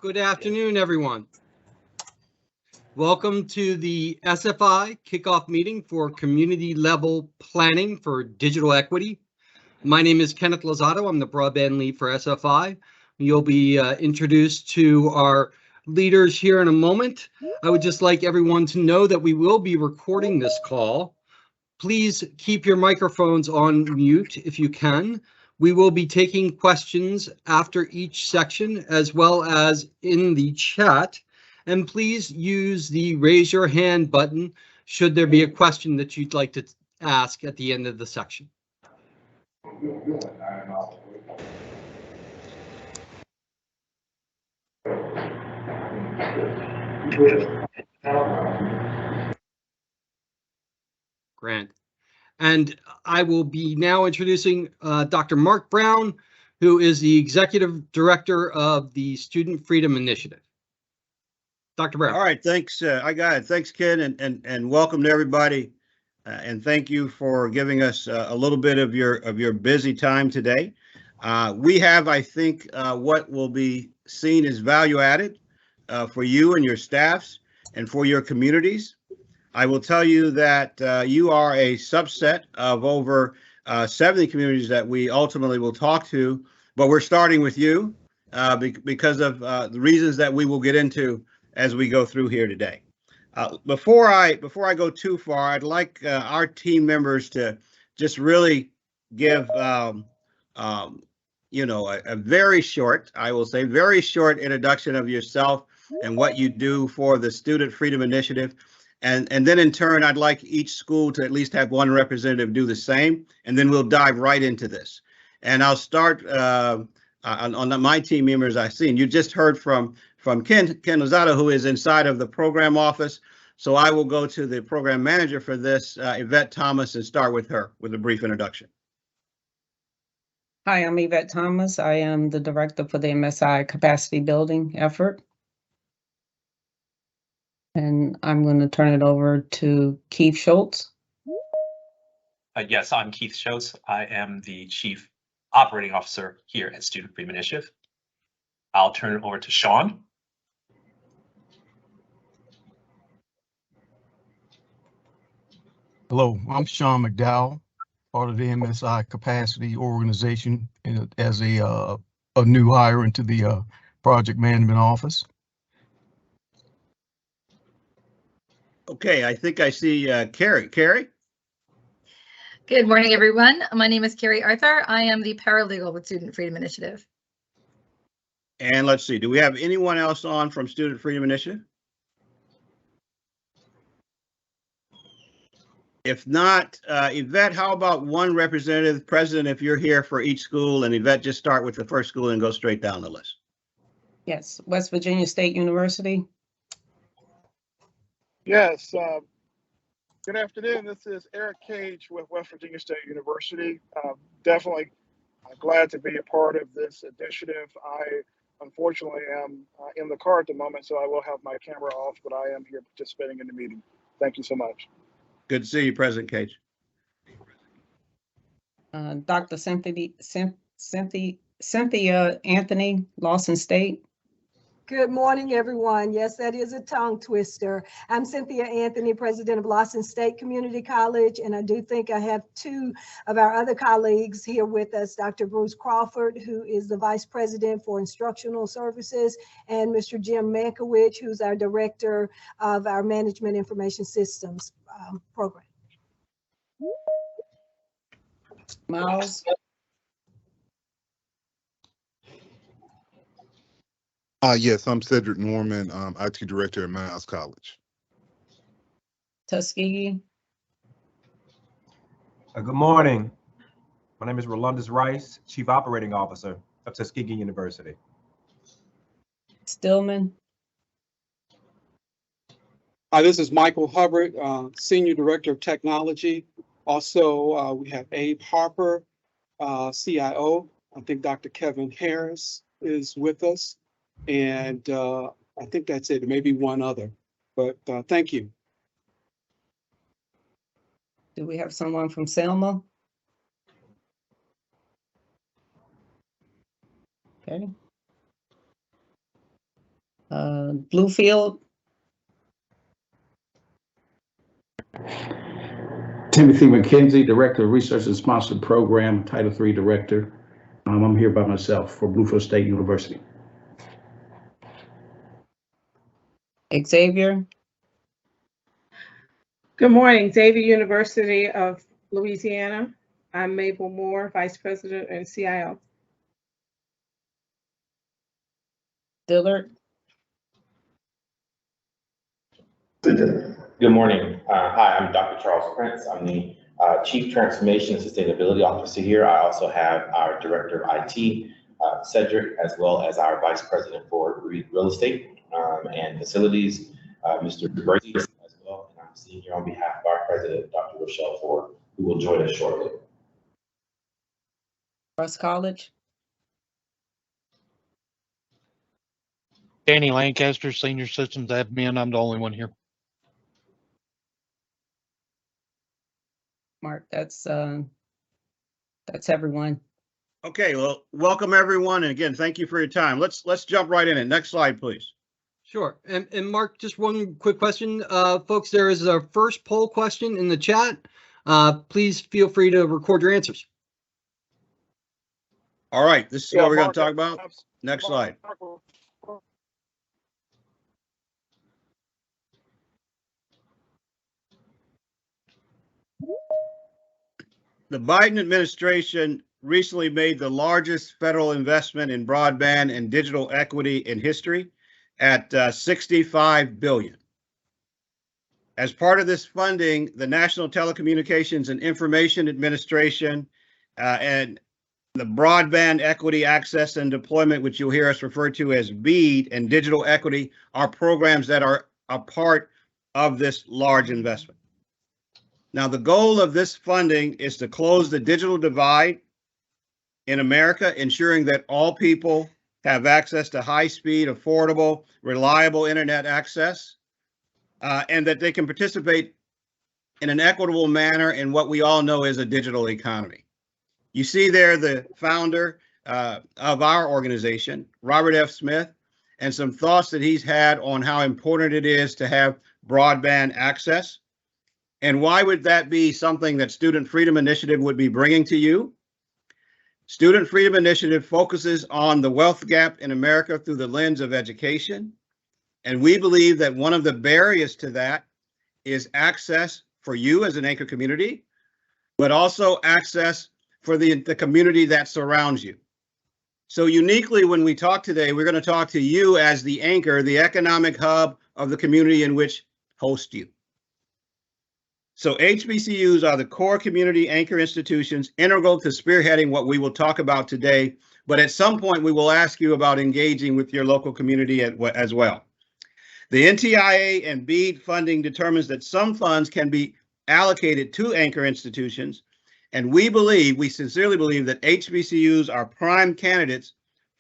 Good afternoon, everyone. Welcome to the SFI kickoff meeting for community level planning for digital equity. My name is Kenneth Lozado. I'm the broadband lead for SFI. You'll be introduced to our leaders here in a moment. I would just like everyone to know that we will be recording this call. Please keep your microphones on mute if you can. We will be taking questions after each section as well as in the chat. And please use the raise your hand button should there be a question that you'd like to ask at the end of the section. Grant. And I will be now introducing Dr. Mark Brown, who is the Executive Director of the Student Freedom Initiative. Dr. Brown. All right, thanks. I got it. Thanks, Ken, and welcome to everybody. And thank you for giving us a little bit of your busy time today. We have, I think, what will be seen as value added for you and your staffs and for your communities. I will tell you that you are a subset of over 70 communities that we ultimately will talk to, but we're starting with you because of the reasons that we will get into as we go through here today. Before I go too far, I'd like our team members to just really give a very short, I will say, very short introduction of yourself and what you do for the Student Freedom Initiative. And then in turn, I'd like each school to at least have one representative do the same, and then we'll dive right into this. And I'll start on my team members I've seen. You just heard from Ken Lozado, who is inside of the program office. So I will go to the program manager for this, Yvette Thomas, and start with her with a brief introduction. Hi, I'm Yvette Thomas. I am the director for the MSI capacity building effort. And I'm going to turn it over to Keith Schultz. Yes, I'm Keith Schultz. I am the Chief Operating Officer here at Student Freedom Initiative. I'll turn it over to Sean. Hello, I'm Sean McDowell, part of the MSI capacity organization as a new hire into the project management office. Okay, I think I see Carrie. Carrie? Good morning, everyone. My name is Carrie Arthur. I am the paralegal with Student Freedom Initiative. And let's see, do we have anyone else on from Student Freedom Initiative? If not, Yvette, how about one representative, president, if you're here for each school, and Yvette, just start with the first school and go straight down the list. Yes, West Virginia State University. Yes, good afternoon. This is Eric Cage with West Virginia State University. Definitely glad to be a part of this initiative. I unfortunately am in the car at the moment, so I will have my camera off, but I am here participating in the meeting. Thank you so much. Good to see you, President Cage. Dr. Cynthia Anthony, Lawson State. Good morning, everyone. Yes, that is a tongue twister. I'm Cynthia Anthony, president of Lawson State Community College, and I do think I have two of our other colleagues here with us, Dr. Bruce Crawford, who is the vice president for instructional services, and Mr. Jim Mankiewicz, who's our director of our management information systems program. Miles. Yes, I'm Cedric Norman, IT director at Miles College. Tuskegee. Good morning. My name is Rolundus Rice, Chief Operating Officer of Tuskegee University. Stillman. This is Michael Hubbard, Senior Director of Technology. Also, we have Abe Harper, CIO. I think Dr. Kevin Harris is with us. And I think that's it, maybe one other, but thank you. Do we have someone from Selma? Okay. Bluefield. Timothy McKenzie, Director of Research and Sponsored Program, Title III Director. I'm here by myself for Bluefield State University. Xavier. Good morning, Xavier University of Louisiana. I'm Mabel Moore, Vice President and CIO. Dillard. Good morning. Hi, I'm Dr. Charles Prince. I'm the Chief Transformation and Sustainability Officer here. I also have our Director of IT, Cedric, as well as our Vice President for Real Estate and Facilities, Mr. Brady, as well. And I'm sitting here on behalf of our President, Dr. Rochelle Ford, who will join us shortly. Russ College. Danny Lancaster, Senior Systems Admin. I'm the only one here. Mark, that's everyone. Okay, well, welcome everyone, and again, thank you for your time. Let's jump right in it. Next slide, please. Sure. And Mark, just one quick question. Folks, there is our first poll question in the chat. Please feel free to record your answers. All right, this is what we're going to talk about. Next slide. The Biden administration recently made the largest federal investment in broadband and digital equity in history at $65 billion. As part of this funding, the National Telecommunications and Information Administration and the Broadband Equity Access and Deployment, which you'll hear us refer to as BEAD, and digital equity are programs that are a part of this large investment. Now, the goal of this funding is to close the digital divide in America, ensuring that all people have access to high-speed, affordable, reliable internet access, and that they can participate in an equitable manner in what we all know is a digital economy. You see there the founder of our organization, Robert F. Smith, and some thoughts that he's had on how important it is to have broadband access. And why would that be something that Student Freedom Initiative would be bringing to you? Student Freedom Initiative focuses on the wealth gap in America through the lens of education. And we believe that one of the barriers to that is access for you as an anchor community, but also access for the community that surrounds you. So uniquely, when we talk today, we're going to talk to you as the anchor, the economic hub of the community in which hosts you. So HBCUs are the core community anchor institutions integral to spearheading what we will talk about today. But at some point, we will ask you about engaging with your local community as well. The NTIA and BEAD funding determines that some funds can be allocated to anchor institutions. And we sincerely believe that HBCUs are prime candidates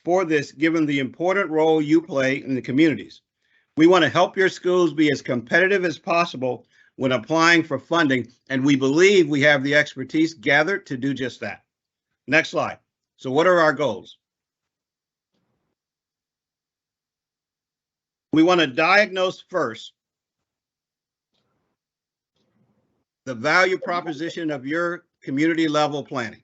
for this, given the important role you play in the communities. We want to help your schools be as competitive as possible when applying for funding, and we believe we have the expertise gathered to do just that. Next slide. So what are our goals? We want to diagnose first the value proposition of your community level planning.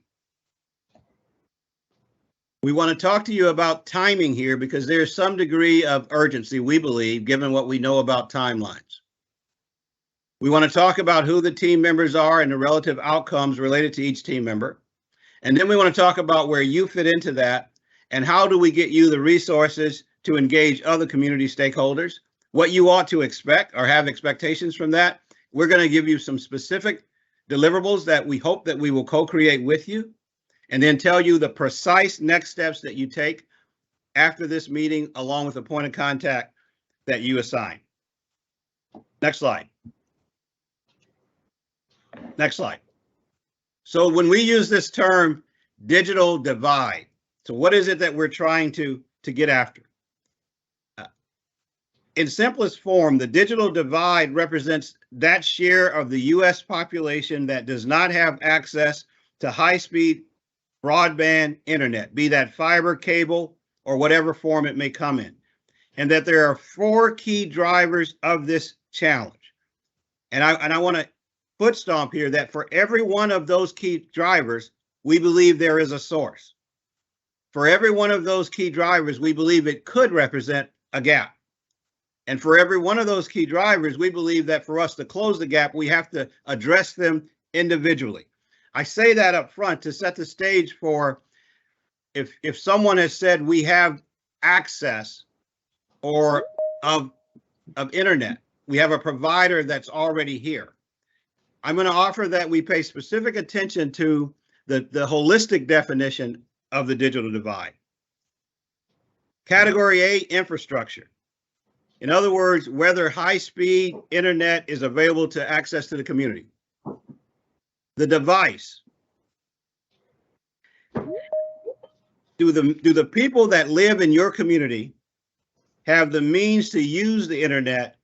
We want to talk to you about timing here because there's some degree of urgency, we believe, given what we know about timelines. We want to talk about who the team members are and the relative outcomes related to each team member. And then we want to talk about where you fit into that and how do we get you the resources to engage other community stakeholders, what you ought to expect or have expectations from that. We're going to give you some specific deliverables that we hope that we will co-create with you, and then tell you the precise next steps that you take after this meeting, along with the point of contact that you assign. Next slide. Next slide. So when we use this term digital divide, so what is it that we're trying to get after? In simplest form, the digital divide represents that share of the US population that does not have access to high-speed broadband internet, be that fiber, cable, or whatever form it may come in. and that there are 4 key drivers of this challenge. And I want to foot stomp here that for every one of those key drivers, we believe there is a source. For every one of those key drivers, we believe it could represent a gap. And for every one of those key drivers, we believe that for us to close the gap, we have to address them individually. I say that up front to set the stage for if someone has said we have access or of internet, we have a provider that's already here. I'm going to offer that we pay specific attention to the holistic definition of the digital divide. Category A, infrastructure. In other words, whether high-speed internet is available to access to the community. The device. Do the people that live in your community have the means to use the internet,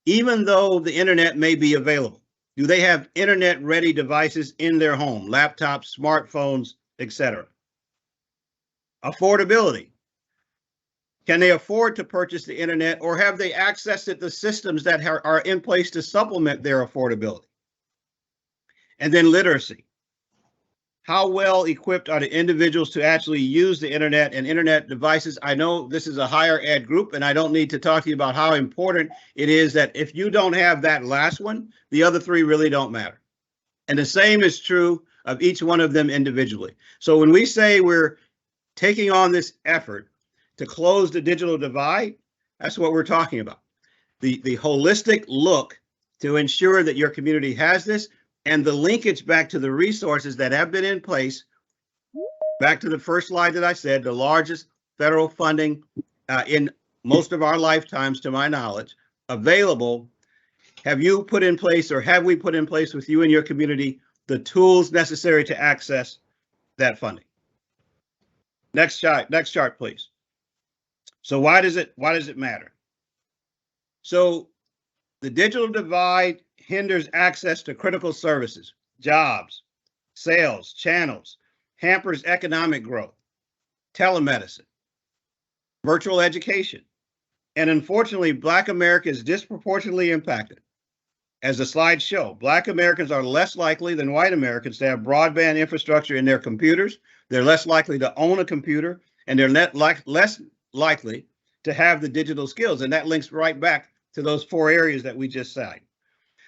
even though the internet may be available? Do they have internet-ready devices in their home, laptops, smartphones, etc.? Affordability. Can they afford to purchase the internet, or have they accessed the systems that are in place to supplement their affordability? And then literacy. How well equipped are the individuals to actually use the internet and internet devices? I know this is a higher ed group, and I don't need to talk to you about how important it is that if you don't have that last one, the other 3 really don't matter. And the same is true of each one of them individually. So when we say we're taking on this effort to close the digital divide, that's what we're talking about. The holistic look to ensure that your community has this, and the linkage back to the resources that have been in place. Back to the first slide that I said, the largest federal funding in most of our lifetimes, to my knowledge, available. Have you put in place, or have we put in place with you and your community, the tools necessary to access that funding? Next chart, please. So why does it matter? So the digital divide hinders access to critical services, jobs, sales, channels, hampers economic growth, telemedicine, virtual education, and unfortunately, Black America is disproportionately impacted. As the slides show, Black Americans are less likely than white Americans to have broadband infrastructure in their computers. They're less likely to own a computer, and they're less likely to have the digital skills. And that links right back to those 4 areas that we just cited.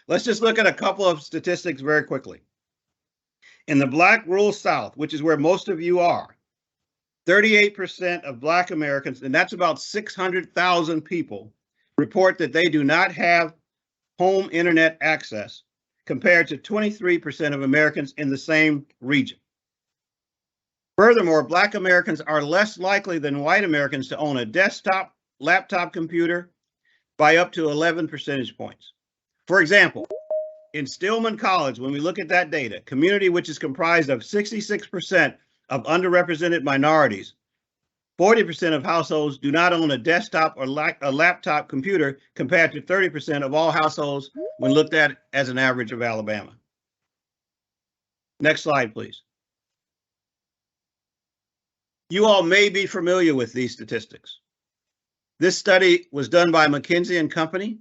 Let's just look at a couple of statistics very quickly. In the Black rural South, which is where most of you are, 38% of Black Americans, and that's about 600,000 people, report that they do not have home internet access, compared to 23% of Americans in the same region. Furthermore, Black Americans are less likely than white Americans to own a desktop, laptop computer by up to 11 percentage points. For example, in Stillman College, when we look at that data, community which is comprised of 66% of underrepresented minorities, 40% of households do not own a desktop or a laptop computer, compared to 30% of all households when looked at as an average of Alabama. Next slide, please. You all may be familiar with these statistics. This study was done by McKinsey & Company,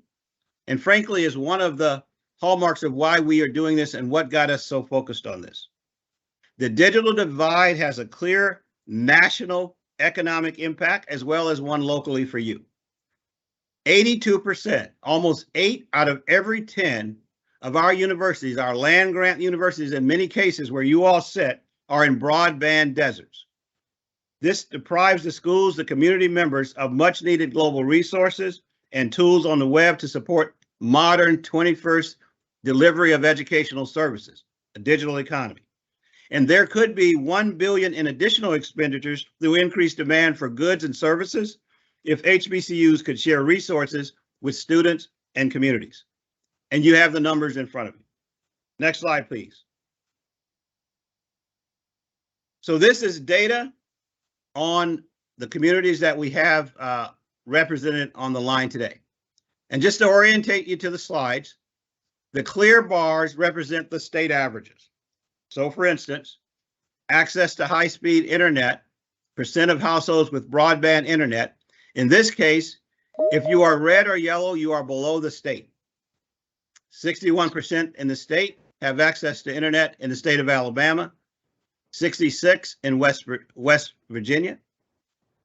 and frankly is one of the hallmarks of why we are doing this and what got us so focused on this. The digital divide has a clear national economic impact as well as one locally for you. 82%, almost 8 out of every 10 of our universities, our land grant universities, in many cases where you all sit, are in broadband deserts. This deprives the schools, the community members, of much needed global resources and tools on the web to support modern 21st delivery of educational services, a digital economy. And there could be $1 billion in additional expenditures through increased demand for goods and services if HBCUs could share resources with students and communities. And you have the numbers in front of you. Next slide, please. So this is data on the communities that we have represented on the line today. And just to orientate you to the slides, the clear bars represent the state averages. So for instance, access to high-speed internet, percent of households with broadband internet. In this case, If you are red or yellow, you are below the state. 61% in the state have access to internet in the state of Alabama, 66 in West Virginia,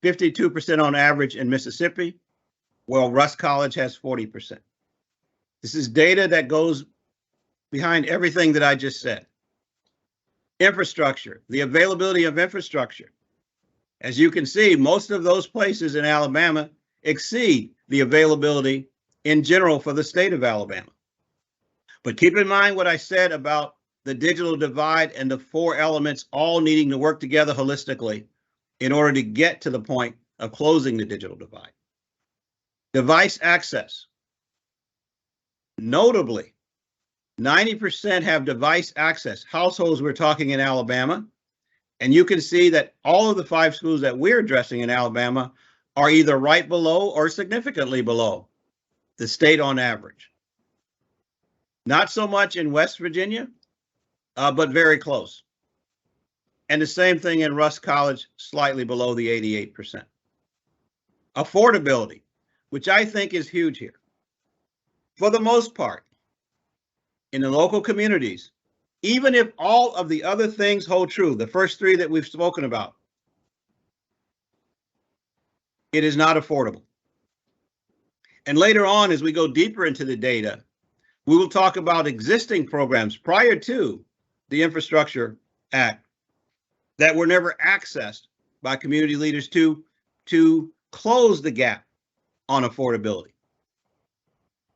52% on average in Mississippi, while Russ College has 40%. This is data that goes behind everything that I just said. Infrastructure, the availability of infrastructure. As you can see, most of those places in Alabama exceed the availability in general for the state of Alabama. But keep in mind what I said about the digital divide and the four elements all needing to work together holistically in order to get to the point of closing the digital divide. Device access. Notably, 90% have device access. Households we're talking in Alabama. And you can see that all of the 5 schools that we're addressing in Alabama are either right below or significantly below the state on average. Not so much in West Virginia, but very close. And the same thing in Russ College, slightly below the 88%. Affordability, which I think is huge here. For the most part, in the local communities, even if all of the other things hold true, the first 3 that we've spoken about, it is not affordable. And later on, as we go deeper into the data, we will talk about existing programs prior to the Infrastructure Act that were never accessed by community leaders to close the gap on affordability.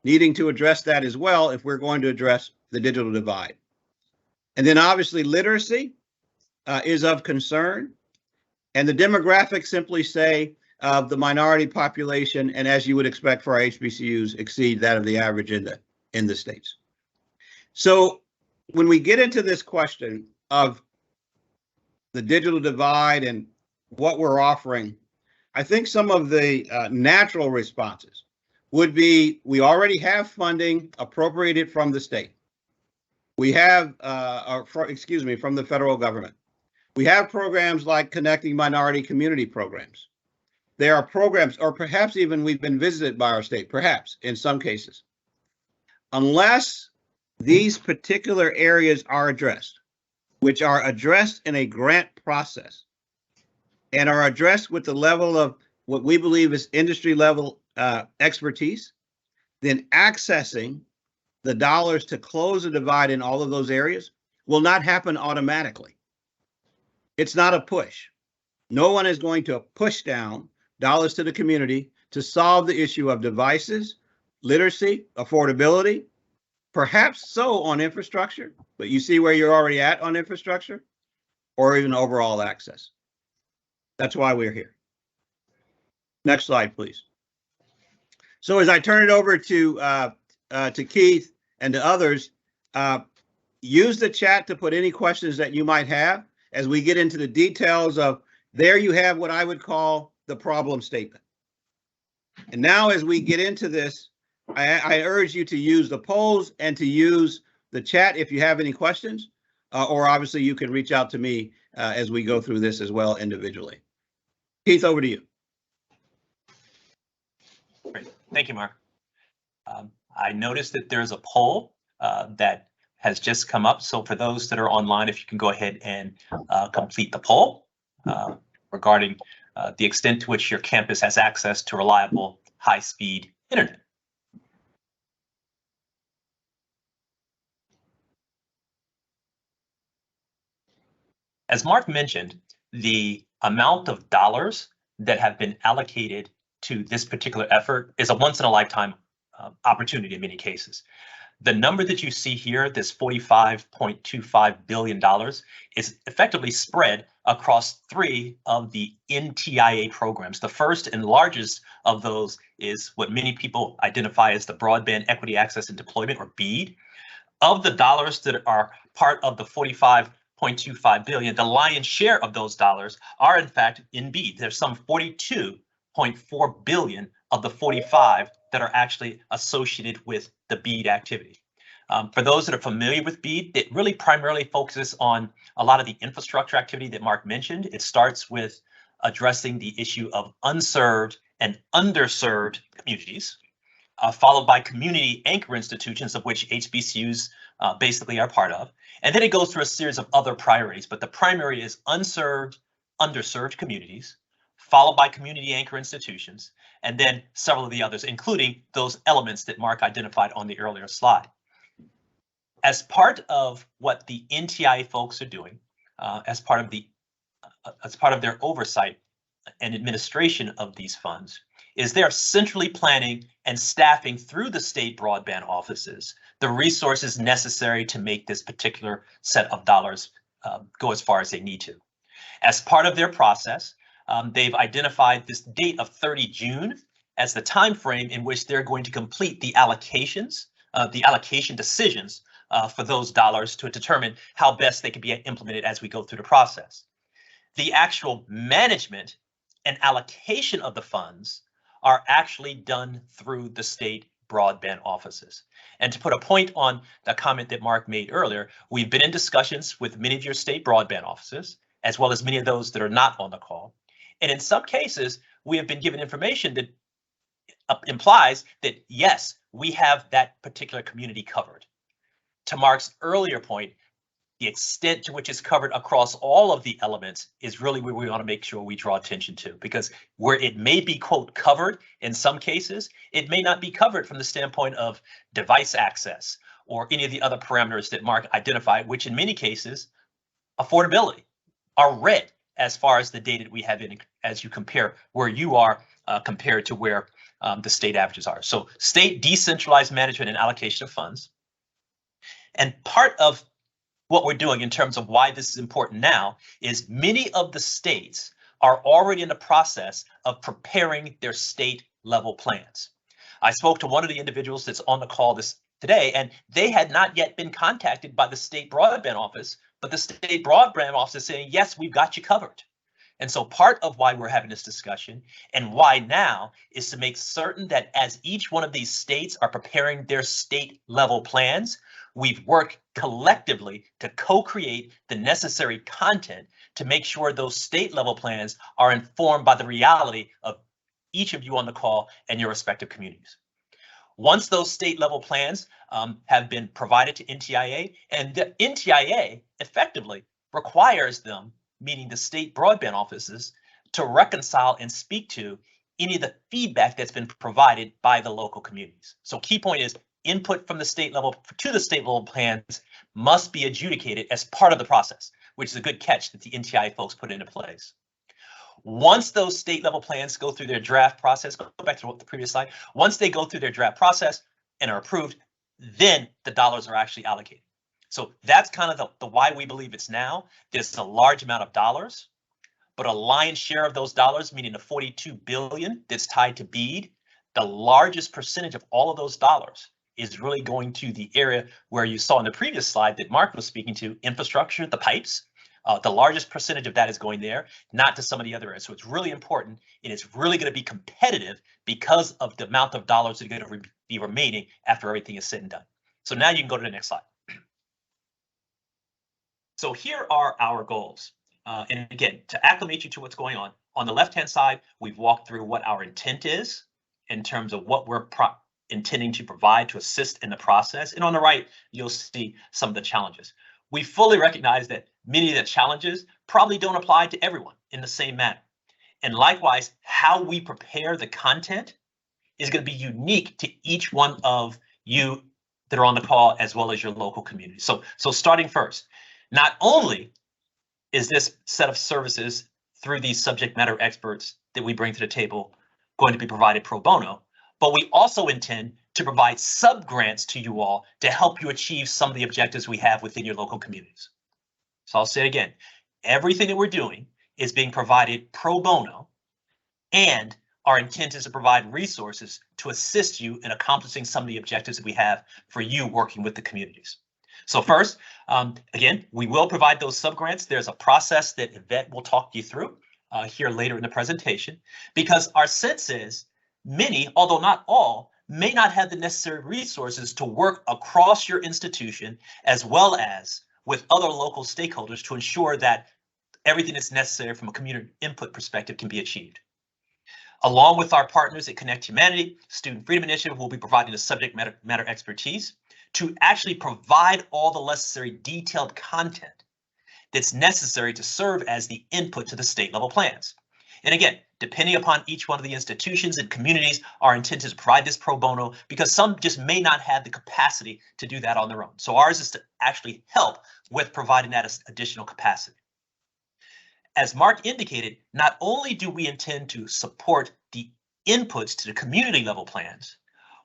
Needing to address that as well if we're going to address the digital divide. And then obviously literacy is of concern. And the demographics simply say the minority population, and as you would expect for our HBCUs, exceed that of the average in the states. So when we get into this question of the digital divide and what we're offering, I think some of the natural responses would be, we already have funding appropriated from the state. We have, from the federal government. We have programs like Connecting Minority Community Programs. There are programs, or perhaps even we've been visited by our state, perhaps in some cases. Unless these particular areas are addressed, which are addressed in a grant process and are addressed with the level of what we believe is industry level expertise, then accessing the dollars to close the divide in all of those areas will not happen automatically. It's not a push. No one is going to push down dollars to the community to solve the issue of devices, literacy, affordability, perhaps so on infrastructure, but you see where you're already at on infrastructure, or even overall access. That's why we're here. Next slide, please. So as I turn it over to Keith and to others, use the chat to put any questions that you might have as we get into the details of, there you have what I would call the problem statement. And now as we get into this, I urge you to use the polls and to use the chat if you have any questions, or obviously you can reach out to me as we go through this as well individually. Keith, over to you. Great. Thank you, Mark. I noticed that there's a poll that has just come up. So for those that are online, if you can go ahead and complete the poll regarding the extent to which your campus has access to reliable, high-speed internet. As Mark mentioned, the amount of dollars that have been allocated to this particular effort is a once-in-a-lifetime opportunity in many cases. The number that you see here, this $45.25 billion, is effectively spread across 3 of the NTIA programs. The first and largest of those is what many people identify as the Broadband Equity Access and Deployment, or BEAD. Of the dollars that are part of the $45.25 billion, the lion's share of those dollars are in fact in BEAD. There's some $42.4 billion of the 45 that are actually associated with the BEAD activity. For those that are familiar with BEAD, it really primarily focuses on a lot of the infrastructure activity that Mark mentioned. It starts with addressing the issue of unserved and underserved communities, followed by community anchor institutions, of which HBCUs basically are part of. And then it goes through a series of other priorities, but the primary is unserved, underserved communities, followed by community anchor institutions, and then several of the others, including those elements that Mark identified on the earlier slide. As part of what the NTIA folks are doing, as part of their oversight and administration of these funds, is they're centrally planning and staffing through the state broadband offices the resources necessary to make this particular set of dollars go as far as they need to. As part of their process, they've identified this date of 30 June as the time frame in which they're going to complete the allocations, the allocation decisions for those dollars to determine how best they can be implemented as we go through the process. The actual management and allocation of the funds are actually done through the state broadband offices. And to put a point on the comment that Mark made earlier, we've been in discussions with many of your state broadband offices, as well as many of those that are not on the call. And in some cases, we have been given information that implies that, yes, we have that particular community covered. To Mark's earlier point, the extent to which it's covered across all of the elements is really where we want to make sure we draw attention to, because where it may be, quote, covered in some cases, it may not be covered from the standpoint of device access or any of the other parameters that Mark identified, which in many cases, affordability, are red as far as the data that we have in as you compare where you are compared to where the state averages are. So state decentralized management and allocation of funds. And part of what we're doing in terms of why this is important now is many of the states are already in the process of preparing their state level plans. I spoke to one of the individuals that's on the call today, and they had not yet been contacted by the state broadband office, but the state broadband office is saying, yes, we've got you covered. And so part of why we're having this discussion and why now is to make certain that as each one of these states are preparing their state level plans, we've worked collectively to co-create the necessary content to make sure those state level plans are informed by the reality of each of you on the call and your respective communities. Once those state level plans have been provided to NTIA, and the NTIA effectively requires them, meaning the state broadband offices, to reconcile and speak to any of the feedback that's been provided by the local communities. So key point is input from the state level to the state level plans must be adjudicated as part of the process, which is a good catch that the NTIA folks put into place. Once those state level plans go through their draft process, go back to the previous slide, once they go through their draft process and are approved, then the dollars are actually allocated. So that's kind of the why we believe it's now. There's a large amount of dollars, but a lion's share of those dollars, meaning the 42 billion that's tied to BEAD, the largest percentage of all of those dollars is really going to the area where you saw in the previous slide that Mark was speaking to, infrastructure, the pipes. The largest percentage of that is going there, not to some of the other areas. So it's really important, and it's really going to be competitive because of the amount of dollars that are going to be remaining after everything is said and done. So now you can go to the next slide. So here are our goals. And again, to acclimate you to what's going on the left-hand side, we've walked through what our intent is in terms of what we're intending to provide to assist in the process. And on the right, you'll see some of the challenges. We fully recognize that many of the challenges probably don't apply to everyone in the same manner. And likewise, how we prepare the content is going to be unique to each one of you that are on the call, as well as your local community. So starting first, not only is this set of services through these subject matter experts that we bring to the table going to be provided pro bono, but we also intend to provide sub-grants to you all to help you achieve some of the objectives we have within your local communities. So I'll say it again, everything that we're doing is being provided pro bono, and our intent is to provide resources to assist you in accomplishing some of the objectives that we have for you working with the communities. So first, again, we will provide those sub-grants. There's a process that Yvette will talk you through here later in the presentation, because our sense is many, although not all, may not have the necessary resources to work across your institution as well as with other local stakeholders to ensure that everything that's necessary from a community input perspective can be achieved. Along with our partners at Connect Humanity, Student Freedom Initiative will be providing the subject matter expertise to actually provide all the necessary detailed content that's necessary to serve as the input to the state level plans. And again, depending upon each one of the institutions and communities, our intent is to provide this pro bono because some just may not have the capacity to do that on their own. So ours is to actually help with providing that additional capacity. As Mark indicated, not only do we intend to support the inputs to the community level plans,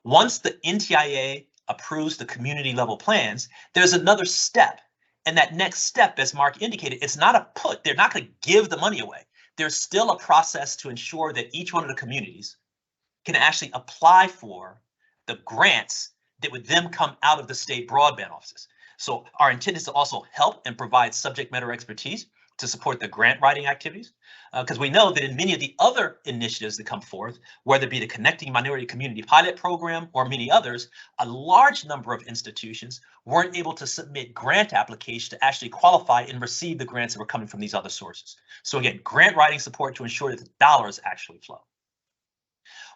once the NTIA approves the community level plans, there's another step. And that next step, as Mark indicated, it's not a put. They're not going to give the money away. There's still a process to ensure that each one of the communities can actually apply for the grants that would then come out of the state broadband offices. So our intent is to also help and provide subject matter expertise to support the grant writing activities, because we know that in many of the other initiatives that come forth, whether it be the Connecting Minority Community Pilot Program or many others, a large number of institutions weren't able to submit grant applications to actually qualify and receive the grants that were coming from these other sources. So again, grant writing support to ensure that the dollars actually flow.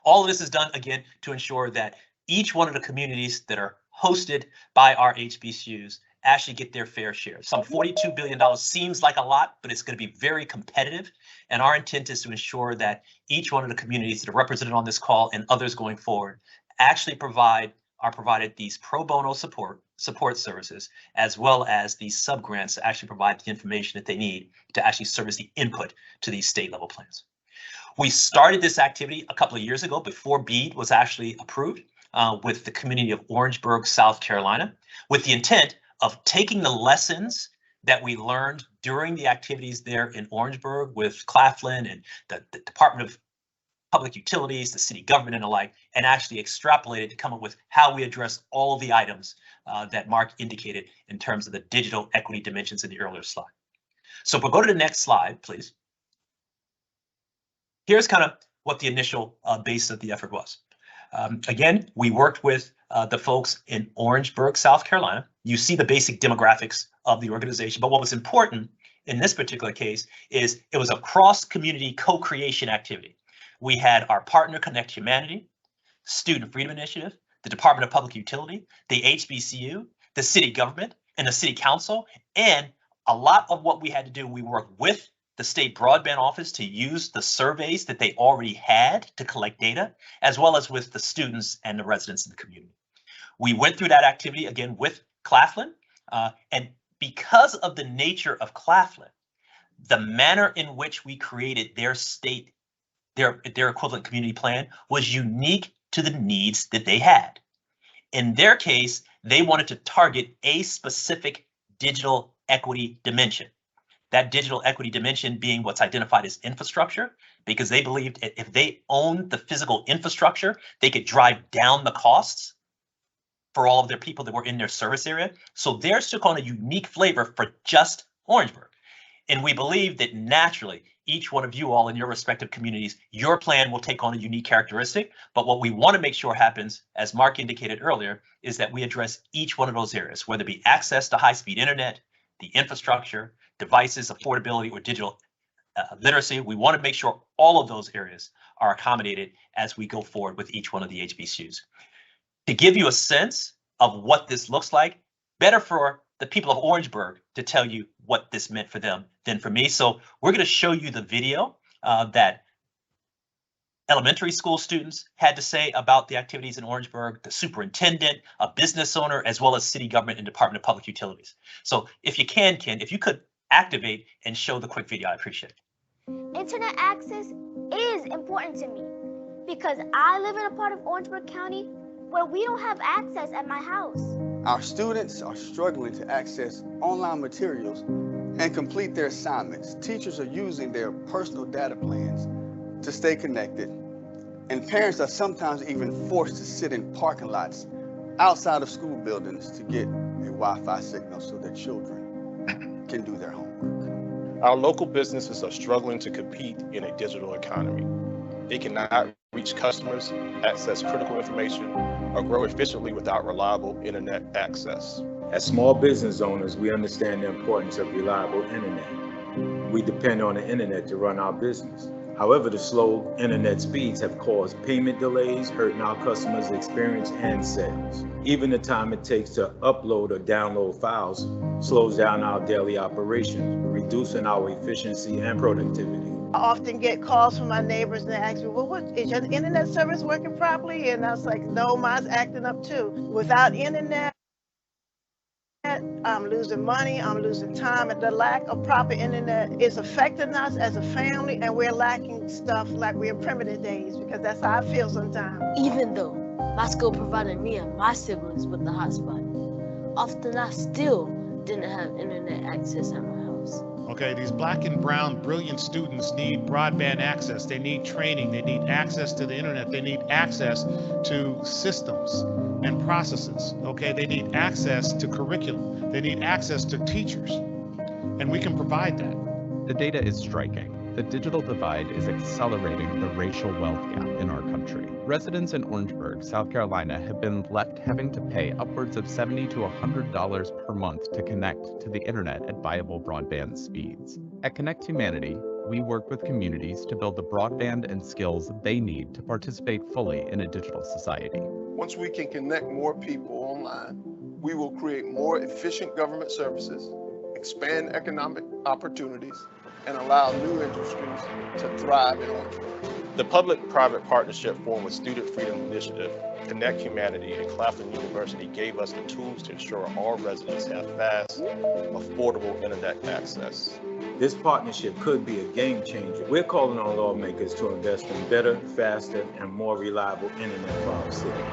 All of this is done, again, to ensure that each one of the communities that are hosted by our HBCUs actually get their fair share. Some $42 billion seems like a lot, but it's going to be very competitive. And our intent is to ensure that each one of the communities that are represented on this call and others going forward actually are provided these pro bono support services, as well as these sub-grants to actually provide the information that they need to actually serve as the input to these state level plans. We started this activity a couple of years ago before BEAD was actually approved with the community of Orangeburg, South Carolina, with the intent of taking the lessons that we learned during the activities there in Orangeburg with Claflin and the Department of Public Utilities, the city government and the like, and actually extrapolate it to come up with how we address all of the items that Mark indicated in terms of the digital equity dimensions in the earlier slide. So if we'll go to the next slide, please. Here's kind of what the initial base of the effort was. Again, we worked with the folks in Orangeburg, South Carolina. You see the basic demographics of the organization, but what was important in this particular case is it was a cross-community co-creation activity. We had our partner Connect Humanity, Student Freedom Initiative, the Department of Public Utility, the HBCU, the city government, and the city council. And a lot of what we had to do, we worked with the state broadband office to use the surveys that they already had to collect data, as well as with the students and the residents in the community. We went through that activity again with Claflin, and because of the nature of Claflin, the manner in which we created their equivalent community plan was unique to the needs that they had. In their case, they wanted to target a specific digital equity dimension. That digital equity dimension being what's identified as infrastructure, because they believed if they owned the physical infrastructure, they could drive down the costs for all of their people that were in their service area. So theirs took on a unique flavor for just Orangeburg. And we believe that naturally, each one of you all in your respective communities, your plan will take on a unique characteristic. But what we want to make sure happens, as Mark indicated earlier, is that we address each one of those areas, whether it be access to high-speed internet, the infrastructure, devices, affordability, or digital literacy. We want to make sure all of those areas are accommodated as we go forward with each one of the HBCUs. To give you a sense of what this looks like, better for the people of Orangeburg to tell you what this meant for them than for me. So we're going to show you the video that elementary school students had to say about the activities in Orangeburg, the superintendent, a business owner, as well as city government and Department of Public Utilities. So if you can, Ken, if you could activate and show the quick video, I appreciate it. Internet access is important to me because I live in a part of Orangeburg County where we don't have access at my house. Our students are struggling to access online materials and complete their assignments. Teachers are using their personal data plans to stay connected, and parents are sometimes even forced to sit in parking lots outside of school buildings to get a Wi-Fi signal so their children can do their homework. Our local businesses are struggling to compete in a digital economy. They cannot reach customers, access critical information, or grow efficiently without reliable internet access. As small business owners, we understand the importance of reliable internet. We depend on the internet to run our business. However, the slow internet speeds have caused payment delays, hurting our customers' experience and sales. Even the time it takes to upload or download files slows down our daily operations, reducing our efficiency and productivity. I often get calls from my neighbors and they ask me, well, what is your internet service working properly? And I was like, no, mine's acting up too. Without internet, I'm losing money, I'm losing time, and the lack of proper internet is affecting us as a family, and we're lacking stuff like we're in primitive days, because that's how I feel sometimes. Even though my school provided me and my siblings with the hotspot, often I still didn't have internet access at my house. Okay, these Black and brown brilliant students need broadband access. They need training. They need access to the internet. They need access to systems and processes. Okay, they need access to curriculum. They need access to teachers. And we can provide that. The data is striking. The digital divide is accelerating the racial wealth gap in our country. Residents in Orangeburg, South Carolina have been left having to pay upwards of $70 to $100 per month to connect to the internet at viable broadband speeds. At Connect Humanity, we work with communities to build the broadband and skills they need to participate fully in a digital society. Once we can connect more people online, we will create more efficient government services, expand economic opportunities, and allow new industries to thrive in Orangeburg. The public-private partnership formed with Student Freedom Initiative, Connect Humanity, and Claflin University gave us the tools to ensure all residents have fast, affordable internet access. This partnership could be a game changer. We're calling on lawmakers to invest in better, faster, and more reliable internet for our city.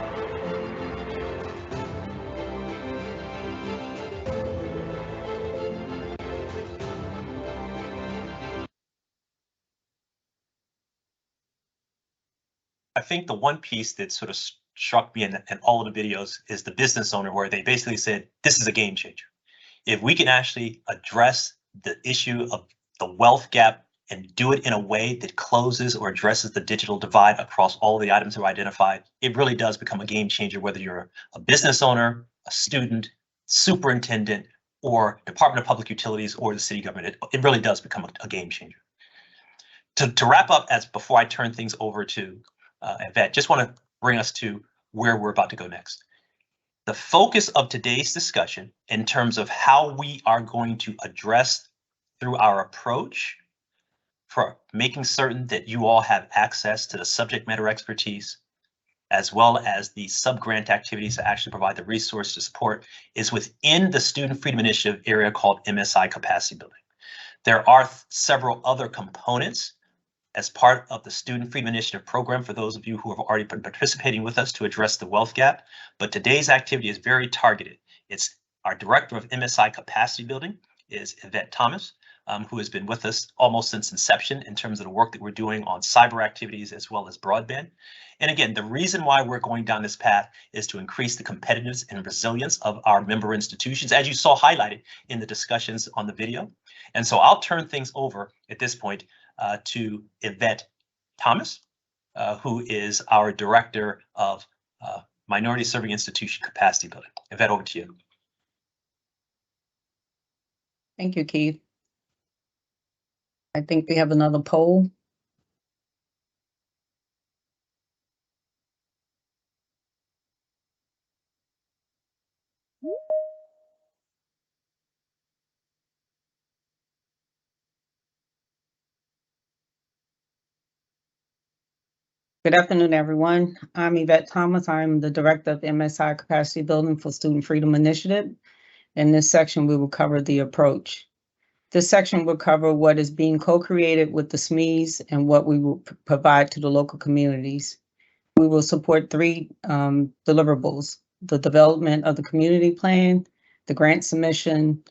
I think the one piece that sort of struck me in all of the videos is the business owner, where they basically said, this is a game changer. If we can actually address the issue of the wealth gap and do it in a way that closes or addresses the digital divide across all the items that are identified, it really does become a game changer, whether you're a business owner, a student, superintendent, or Department of Public Utilities or the city government. It really does become a game changer. To wrap up, as before I turn things over to Yvette, just want to bring us to where we're about to go next. The focus of today's discussion in terms of how we are going to address through our approach for making certain that you all have access to the subject matter expertise, as well as the sub-grant activities to actually provide the resource to support, is within the Student Freedom Initiative area called MSI Capacity Building. There are several other components as part of the Student Freedom Initiative program for those of you who have already been participating with us to address the wealth gap. But today's activity is very targeted. It's our Director of MSI Capacity Building is Yvette Thomas, who has been with us almost since inception in terms of the work that we're doing on cyber activities as well as broadband. And again, the reason why we're going down this path is to increase the competitiveness and resilience of our member institutions, as you saw highlighted in the discussions on the video. And so I'll turn things over at this point to Yvette Thomas, who is our Director of Minority Serving Institution Capacity Building. Yvette, over to you. Thank you, Keith. I think we have another poll. Good afternoon, everyone. I'm Yvette Thomas. I'm the Director of MSI Capacity Building for Student Freedom Initiative. In this section, we will cover the approach. This section will cover what is being co-created with the SMEs and what we will provide to the local communities. We will support three deliverables: the development of the community plan, the grant submission,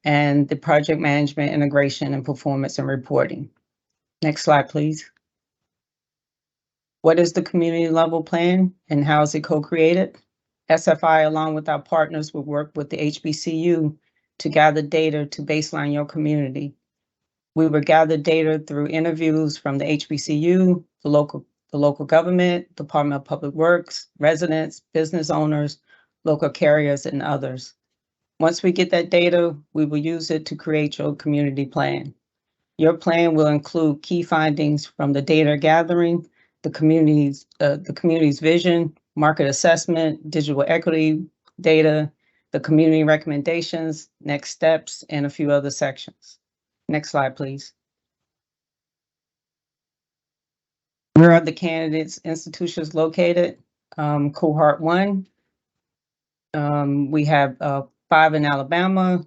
and the project management, integration, and performance and reporting. Next slide, please. What is the community level plan and how is it co-created? SFI, along with our partners, will work with the HBCU to gather data to baseline your community. We will gather data through interviews from the HBCU, the local government, Department of Public Works, residents, business owners, local carriers, and others. Once we get that data, we will use it to create your community plan. Your plan will include key findings from the data gathering, the community's vision, market assessment, digital equity data, the community recommendations, next steps, and a few other sections. Next slide, please. Where are the candidates' institutions located? Cohort 1. We have 5 in Alabama,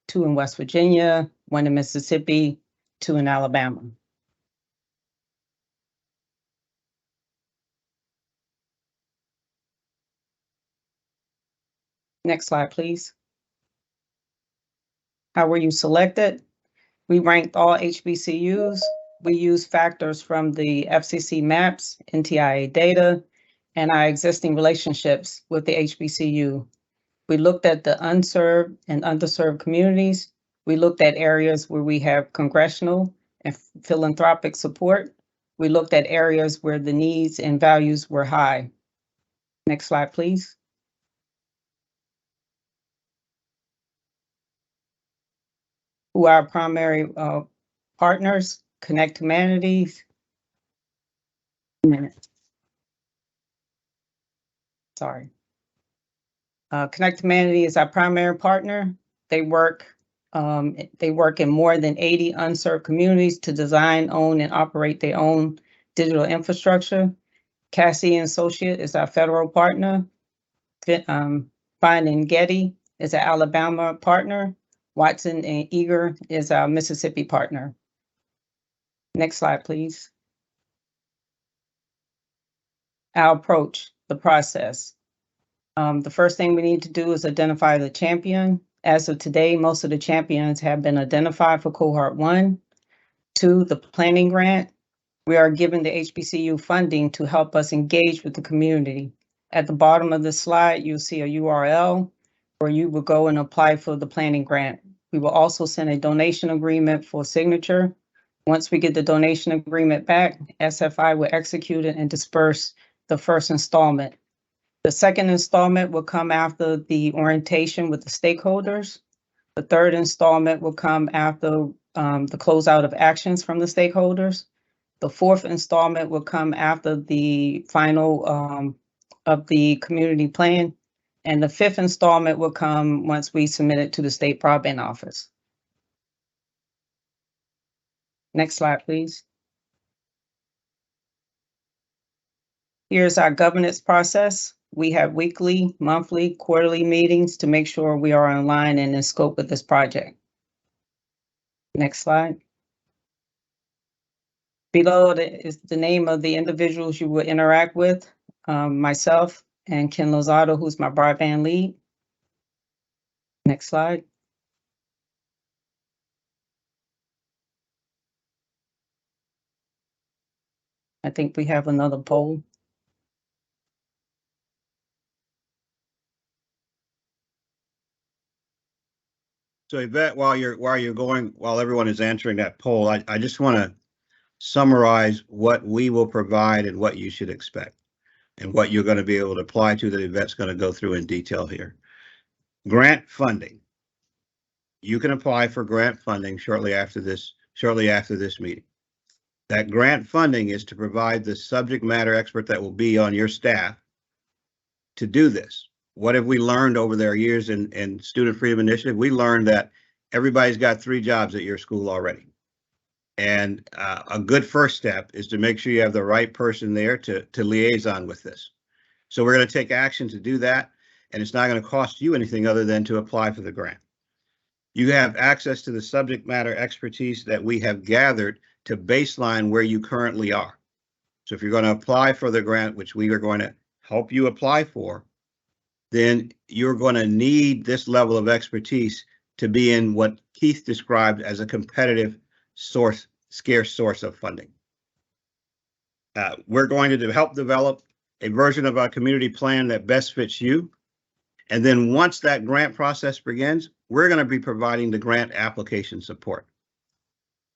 2 in West Virginia, 1 in Mississippi, 2 in Alabama. Next slide, please. How were you selected? We ranked all HBCUs. We used factors from the FCC maps, NTIA data, and our existing relationships with the HBCU. We looked at the unserved and underserved communities. We looked at areas where we have congressional and philanthropic support. We looked at areas where the needs and values were high. Next slide, please. Who are our primary partners? Connect Humanities. Sorry. Connect Humanity is our primary partner. They work in more than 80 unserved communities to design, own, and operate their own digital infrastructure. Cassie and Associate is our federal partner. Fine and Getty is our Alabama partner. Watson and Eager is our Mississippi partner. Next slide, please. Our approach, the process. The first thing we need to do is identify the champion. As of today, most of the champions have been identified for Cohort 1. 2, the planning grant. We are given the HBCU funding to help us engage with the community. At the bottom of the slide, you'll see a URL where you will go and apply for the planning grant. We will also send a donation agreement for signature. Once we get the donation agreement back, SFI will execute it and disperse the first installment. The second installment will come after the orientation with the stakeholders. The third installment will come after the closeout of actions from the stakeholders. The fourth installment will come after the final of the community plan. And the fifth installment will come once we submit it to the State Broadband Office. Next slide, please. Here's our governance process. We have weekly, monthly, quarterly meetings to make sure we are in line and in scope with this project. Next slide. Below is the name of the individuals you will interact with, myself and Ken Lozado, who's my broadband lead. Next slide. I think we have another poll. So Yvette, while everyone is answering that poll, I just want to summarize what we will provide and what you should expect and what you're going to be able to apply to that Yvette's going to go through in detail here. Grant funding. You can apply for grant funding shortly after this meeting. That grant funding is to provide the subject matter expert that will be on your staff to do this. What have we learned over their years in Student Freedom Initiative? We learned that everybody's got 3 jobs at your school already. And a good first step is to make sure you have the right person there to liaison with this. So we're going to take action to do that, and it's not going to cost you anything other than to apply for the grant. You have access to the subject matter expertise that we have gathered to baseline where you currently are. So if you're going to apply for the grant, which we are going to help you apply for, then you're going to need this level of expertise to be in what Keith described as a competitive scarce source of funding. We're going to help develop a version of our community plan that best fits you. And then once that grant process begins, we're going to be providing the grant application support.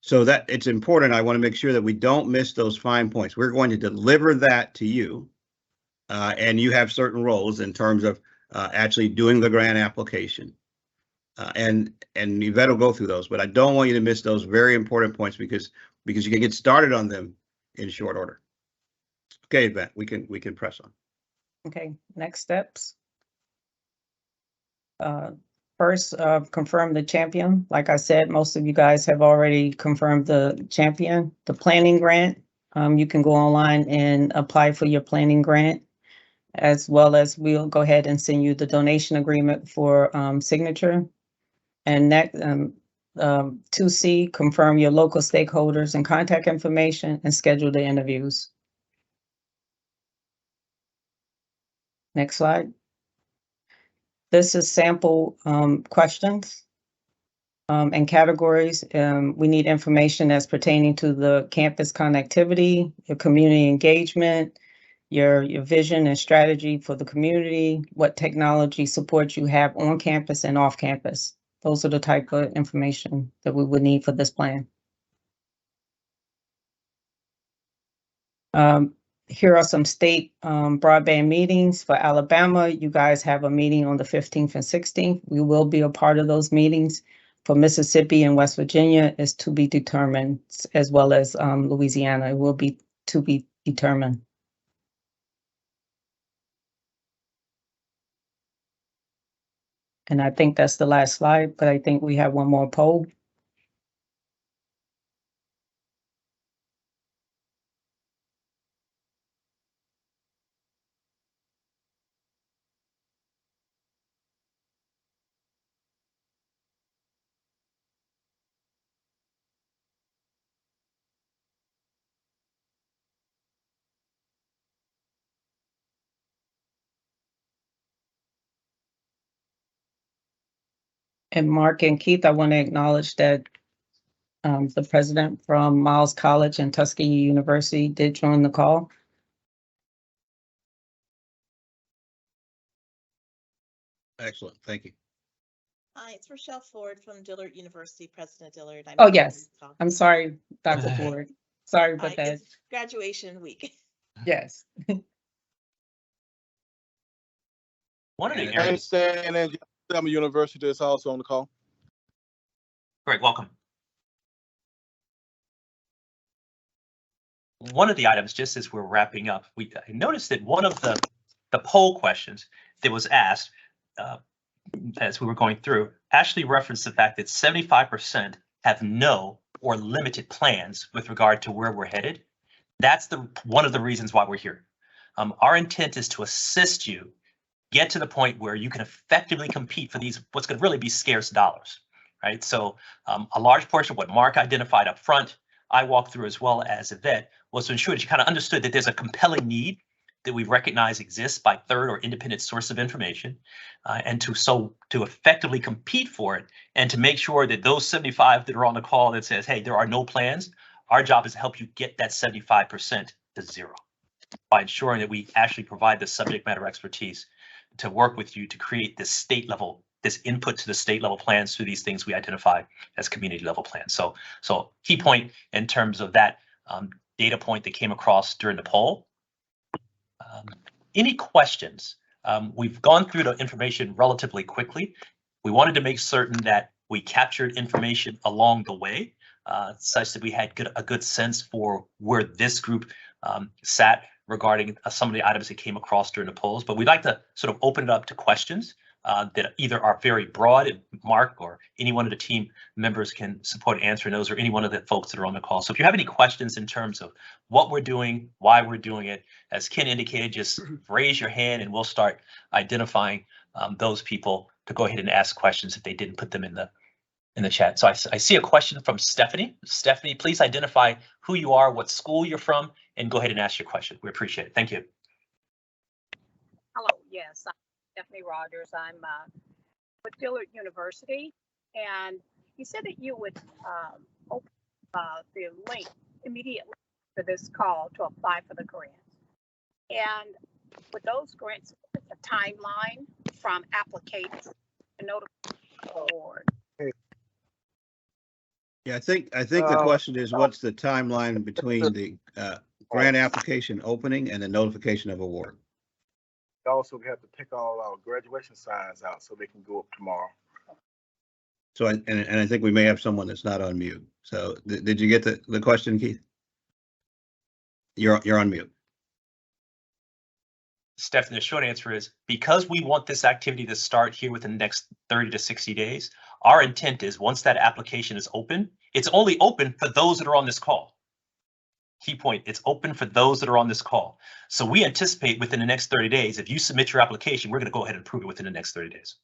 So that it's important. I want to make sure that we don't miss those fine points. We're going to deliver that to you. And you have certain roles in terms of actually doing the grant application. And Yvette will go through those, but I don't want you to miss those very important points because you can get started on them in short order. Okay, Yvette, we can press on. Okay, next steps. First, confirm the champion. Like I said, most of you guys have already confirmed the champion. The planning grant, you can go online and apply for your planning grant, as well as we'll go ahead and send you the donation agreement for signature. And next, 2C, confirm your local stakeholders and contact information and schedule the interviews. Next slide. This is sample questions and categories. We need information that's pertaining to the campus connectivity, your community engagement, your vision and strategy for the community, what technology support you have on campus and off campus. Those are the type of information that we would need for this plan. Here are some state broadband meetings for Alabama. You guys have a meeting on the 15th and 16th. We will be a part of those meetings. For Mississippi and West Virginia is to be determined, as well as Louisiana. It will be to be determined. And I think that's the last slide, but I think we have one more poll. And Mark and Keith, I want to acknowledge that the president from Miles College and Tuskegee University did join the call. Excellent, thank you. Hi, it's Rochelle Ford from Dillard University, President Dillard. Oh, yes. I'm sorry, Dr. Ford. Sorry about that. It's graduation week. Yes. One of the I areas. understand, and Alabama University is also on the call. Great, welcome. One of the items, just as we're wrapping up, I noticed that one of the poll questions that was asked as we were going through actually referenced the fact that 75% have no or limited plans with regard to where we're headed. That's one of the reasons why we're here. Our intent is to assist you get to the point where you can effectively compete for these, what's going to really be scarce dollars, right? So a large portion of what Mark identified up front, I walked through as well as Yvette, was to ensure that you kind of understood that there's a compelling need that we recognize exists by third or independent source of information, and to effectively compete for it and to make sure that those 75 that are on the call that says, hey, there are no plans, our job is to help you get that 75% to zero by ensuring that we actually provide the subject matter expertise to work with you to create this state level, this input to the state level plans through these things we identify as community level plans. So key point in terms of that data point that came across during the poll. Any questions? We've gone through the information relatively quickly. We wanted to make certain that we captured information along the way, such that we had a good sense for where this group sat regarding some of the items that came across during the polls. But we'd like to sort of open it up to questions that either are very broad, and Mark or any one of the team members can support answering those, or any one of the folks that are on the call. So if you have any questions in terms of what we're doing, why we're doing it, as Ken indicated, just raise your hand and we'll start identifying those people to go ahead and ask questions if they didn't put them in the chat. So I see a question from Stephanie. Stephanie, please identify who you are, what school you're from, and go ahead and ask your question. We appreciate it. Thank you. Hello, yes, I'm Stephanie Rogers. I'm with Dillard University, and you said that you would open the link immediately for this call to apply for the grants. And with those grants, what's the timeline from application to notify the board? Yeah, I think the question is, what's the timeline between the grant application opening and the notification of award? Also, we have to pick all our graduation signs out so they can go up tomorrow. So, and I think we may have someone that's not on mute. So did you get the question, Keith? You're on mute. Stephanie, the short answer is because we want this activity to start here within the next 30 to 60 days, our intent is once that application is open, it's only open for those that are on this call. Key point, it's open for those that are on this call. So we anticipate within the next 30 days, if you submit your application, we're going to go ahead and approve it within the next 30 days.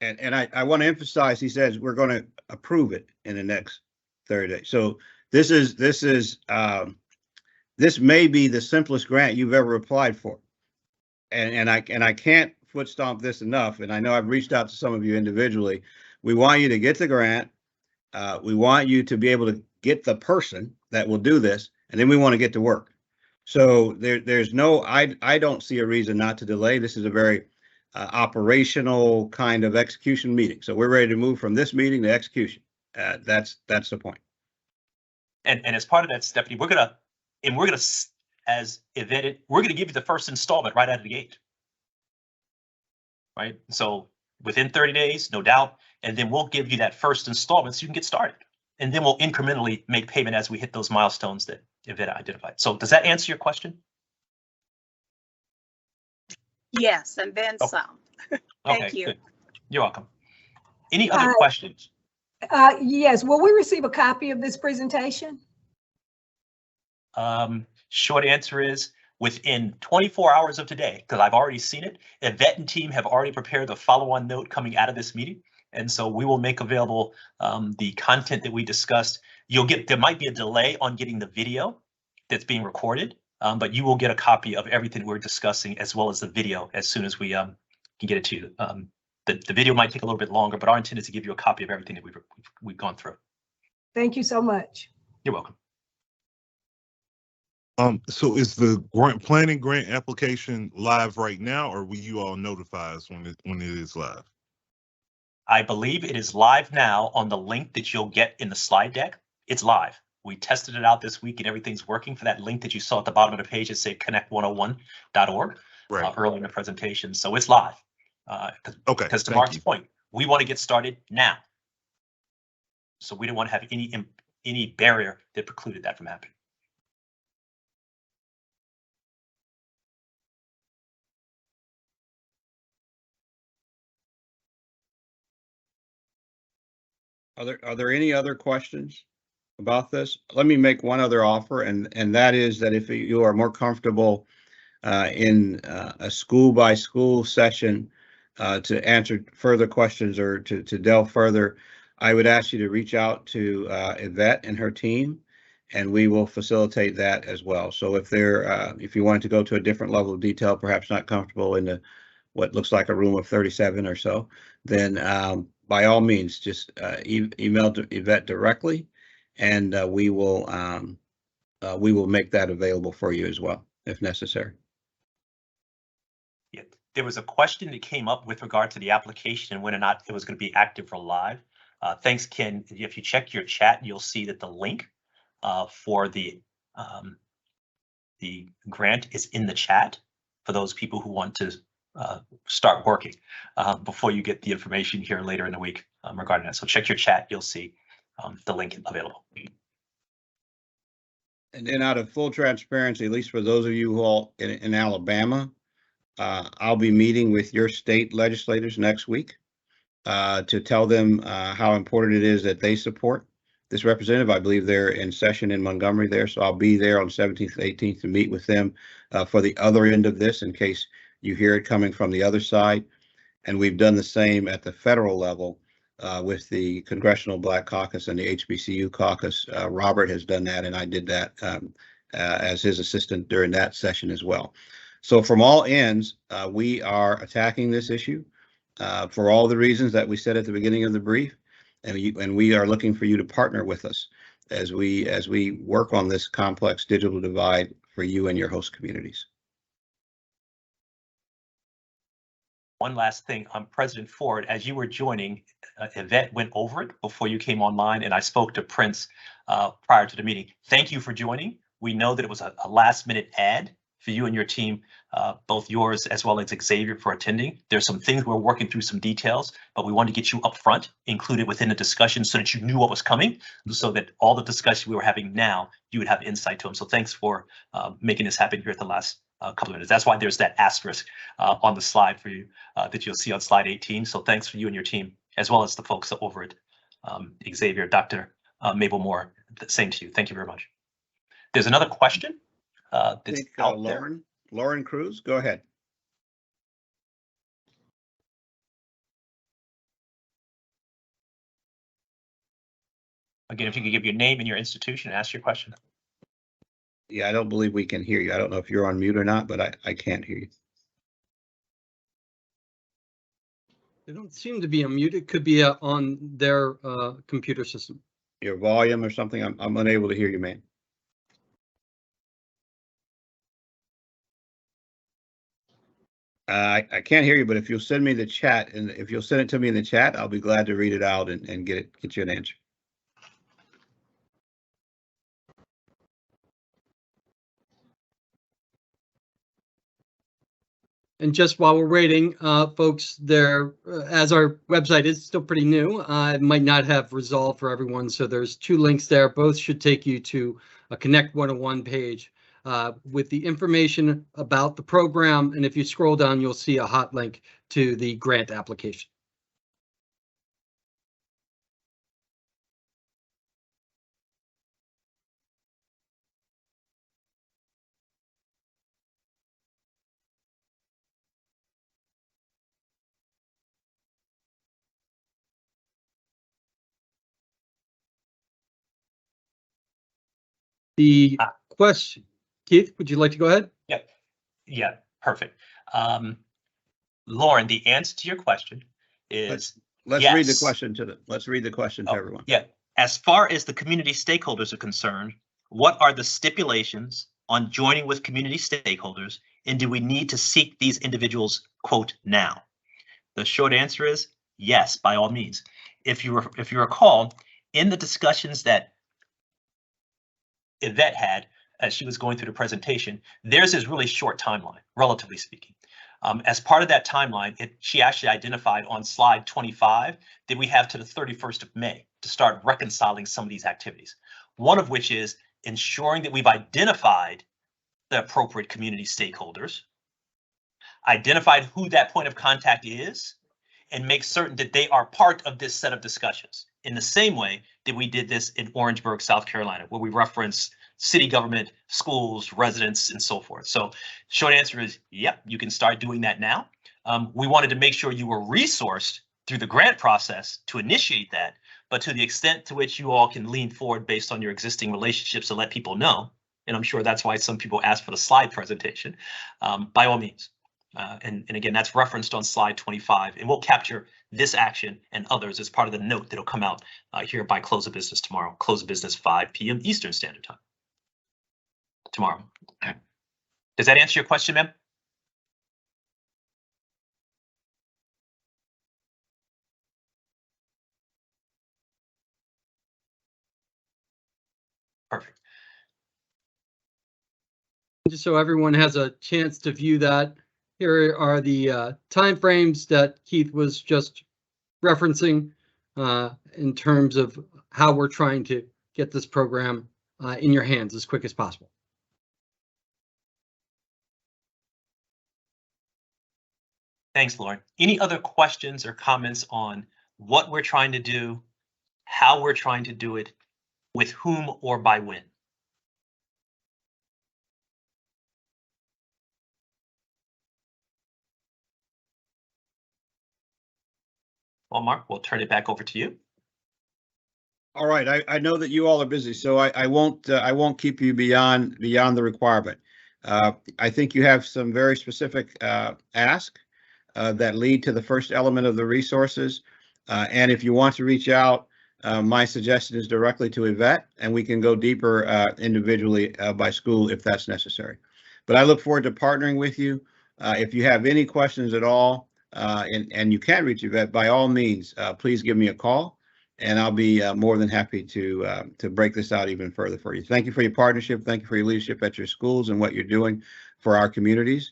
And I want to emphasize, he says we're going to approve it in the next 30 days. So this may be the simplest grant you've ever applied for. And I can't foot stomp this enough. And I know I've reached out to some of you individually. We want you to get the grant. We want you to be able to get the person that will do this, and then we want to get to work. So there's no, I don't see a reason not to delay. This is a very operational kind of execution meeting. So we're ready to move from this meeting to execution. That's the point. And as part of that, Stephanie, we're gonna as Yvette, we're gonna give you the first installment right out of the gate. Right. So within 30 days, no doubt, and then we'll give you that first installment so you can get started. And then we'll incrementally make payment as we hit those milestones that Yvette identified. So does that answer your question? Yes, and then some. Thank Okay, you. good. You're welcome. Any other questions? Yes, will we receive a copy of this presentation? Short answer is within 24 hours of today, because I've already seen it. Yvette and team have already prepared the follow-on note coming out of this meeting. And so we will make available the content that we discussed. There might be a delay on getting the video that's being recorded, but you will get a copy of everything we're discussing as well as the video as soon as we can get it to you. The video might take a little bit longer, but our intent is to give you a copy of everything that we've gone through. Thank you so much. You're welcome. So is the planning grant application live right now, or will you all notify us when it is live? I believe it is live now on the link that you'll get in the slide deck. It's live. We tested it out this week and everything's working for that link that you saw at the bottom of the page that said Connect101.org early in the presentation. So it's live. Okay. Because to Mark's point, we want to get started now. So we don't want to have any barrier that precluded that from happening. Are there any other questions about this? Let me make one other offer, and that is that if you are more comfortable in a school by school session to answer further questions or to delve further, I would ask you to reach out to Yvette and her team, and we will facilitate that as well. So if you wanted to go to a different level of detail, perhaps not comfortable in what looks like a room of 37 or so, then by all means, just email to Yvette directly, and we will make that available for you as well, if necessary. Yeah, there was a question that came up with regard to the application and whether or not it was going to be active or live. Thanks, Ken. If you check your chat, you'll see that the link for the grant is in the chat for those people who want to start working before you get the information here later in the week regarding that. So check your chat, you'll see the link available. And then out of full transparency, at least for those of you who are in Alabama, I'll be meeting with your state legislators next week to tell them how important it is that they support this representative. I believe they're in session in Montgomery there, so I'll be there on 17th and 18th to meet with them for the other end of this in case you hear it coming from the other side. And we've done the same at the federal level with the Congressional Black Caucus and the HBCU caucus. Robert has done that, and I did that as his assistant during that session as well. So from all ends, we are attacking this issue for all the reasons that we said at the beginning of the brief, and we are looking for you to partner with us as we work on this complex digital divide for you and your host communities. One last thing on President Ford, as you were joining, Yvette went over it before you came online, and I spoke to Prince prior to the meeting. Thank you for joining. We know that it was a last minute add for you and your team, both yours as well as Xavier, for attending. There's some things we're working through, some details, but we wanted to get you up front, included within the discussion so that you knew what was coming, so that all the discussion we were having now, you would have insight to them. So thanks for making this happen here at the last couple of minutes. That's why there's that asterisk on the slide for you that you'll see on slide 18. So thanks for you and your team, as well as the folks over at Xavier, Dr. Mabel Moore. Same to you. Thank you very much. There's another question that's out there. Lauren Cruz, go ahead. Again, if you could give your name and your institution and ask your question. Yeah, I don't believe we can hear you. I don't know if you're on mute or not, but I can't hear you. They don't seem to be on mute. It could be on their computer system. Your volume or something. I'm unable to hear you, man. I can't hear you, but if you'll send me the chat, and if you'll send it to me in the chat, I'll be glad to read it out and get you an answer. And just while we're waiting, folks, as our website is still pretty new, it might not have resolved for everyone. So there's 2 links there. Both should take you to a Connect101 page with the information about the program. And if you scroll down, you'll see a hot link to the grant application. The question, Keith, would you like to go ahead? Yeah, perfect. Lauren, the answer to your question is let's yes. read the question to everyone. Yeah, as far as the community stakeholders are concerned, what are the stipulations on joining with community stakeholders, and do we need to seek these individuals, quote, now? The short answer is yes, by all means. If you recall, in the discussions that Yvette had as she was going through the presentation, theirs is really short timeline, relatively speaking. As part of that timeline, she actually identified on slide 25 that we have to the 31st of May to start reconciling some of these activities. One of which is ensuring that we've identified the appropriate community stakeholders, identified who that point of contact is, and make certain that they are part of this set of discussions. In the same way that we did this in Orangeburg, South Carolina, where we reference city government, schools, residents, and so forth. So short answer is, yep, you can start doing that now. We wanted to make sure you were resourced through the grant process to initiate that, but to the extent to which you all can lean forward based on your existing relationships and let people know, and I'm sure that's why some people ask for the slide presentation, by all means. And again, that's referenced on slide 25, and we'll capture this action and others as part of the note that'll come out here by close of business tomorrow. Close of business 5 p.m. Eastern Standard Time tomorrow. Does that answer your question, ma'am? Perfect. Just so everyone has a chance to view that, here are the timeframes that Keith was just referencing in terms of how we're trying to get this program in your hands as quick as possible. Thanks, Lauren. Any other questions or comments on what we're trying to do, how we're trying to do it, with whom or by when? Well, Mark, we'll turn it back over to you. All right, I know that you all are busy, so I won't keep you beyond the requirement. I think you have some very specific asks that lead to the first element of the resources. And if you want to reach out, my suggestion is directly to Yvette, and we can go deeper individually by school if that's necessary. But I look forward to partnering with you. If you have any questions at all, and you can reach Yvette, by all means, please give me a call, and I'll be more than happy to break this out even further for you. Thank you for your partnership. Thank you for your leadership at your schools and what you're doing for our communities,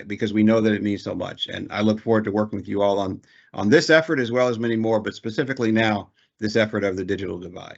because we know that it means so much. And I look forward to working with you all on this effort as well as many more, but specifically now, this effort of the digital divide.